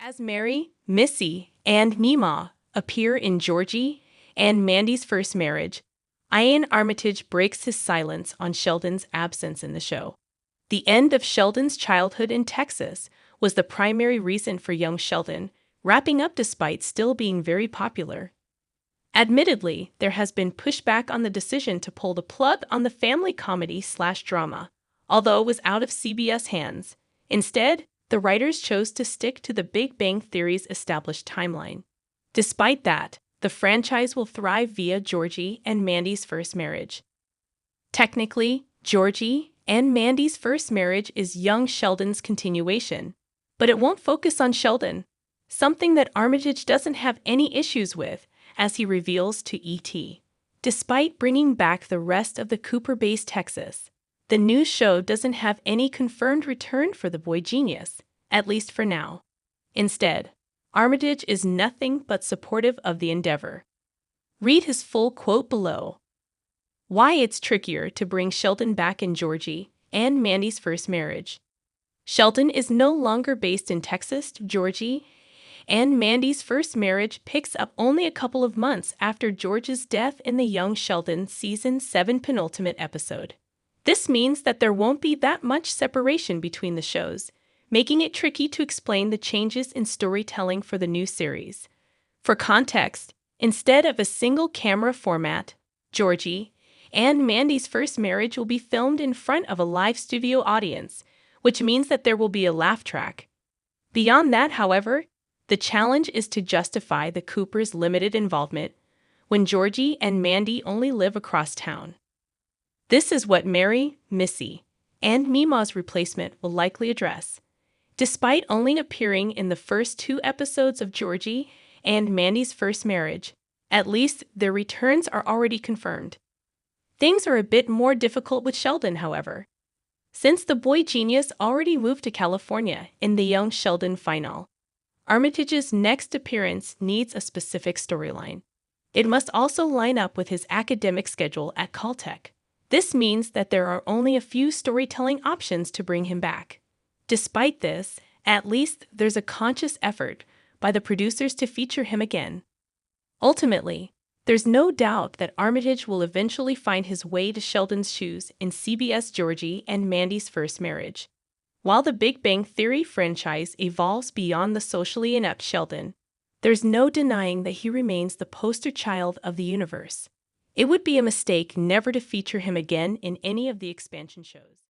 As Mary, Missy, and Mima appear in Georgie and Mandy's first marriage, Ian Armitage breaks his silence on Sheldon's absence in the show. The end of Sheldon's childhood in Texas was the primary reason for young Sheldon wrapping up despite still being very popular. Admittedly, there has been pushback on the decision to pull the plug on the family comedy/drama, although it was out of CBS hands. Instead, the writers chose to stick to the Big Bang Theory's established timeline. Despite that, the franchise will thrive via Georgie and Mandy's first marriage. Technically, Georgie and Mandy's first marriage is young Sheldon's continuation, but it won't focus on Sheldon, something that Armitage doesn't have any issues with, as he reveals to ET. Despite bringing back the rest of the Cooper-based Texas, the new show doesn't have any confirmed return for the boy genius, at least for now. Instead, Armitage is nothing but supportive of the endeavor. Read his full quote below. Why it's trickier to bring Sheldon back in Georgie and Mandy's first marriage. Sheldon is no longer based in Texas, Georgie, and Mandy's first marriage picks up only a couple of months after George's death in the Young Sheldon Season 7 penultimate episode. This means that there won't be that much separation between the shows, making it tricky to explain the changes in storytelling for the new series. For context, instead of a single camera format, Georgie and Mandy's first marriage will be filmed in front of a live studio audience, which means that there will be a laugh track. Beyond that, however, the challenge is to justify the Coopers' limited involvement when Georgie and Mandy only live across town. This is what Mary, Missy, and Mima's replacement will likely address. Despite only appearing in the first 2 episodes of Georgie and Mandy's first marriage, at least their returns are already confirmed. Things are a bit more difficult with Sheldon, however. Since the boy genius already moved to California in the Young Sheldon final, Armitage's next appearance needs a specific storyline. It must also line up with his academic schedule at Caltech. This means that there are only a few storytelling options to bring him back. Despite this, at least there's a conscious effort by the producers to feature him again. Ultimately, there's no doubt that Armitage will eventually find his way to Sheldon's shoes in CBS Georgie and Mandy's first marriage. While the Big Bang Theory franchise evolves beyond the socially inept Sheldon, there's no denying that he remains the poster child of the universe. It would be a mistake never to feature him again in any of the expansion shows.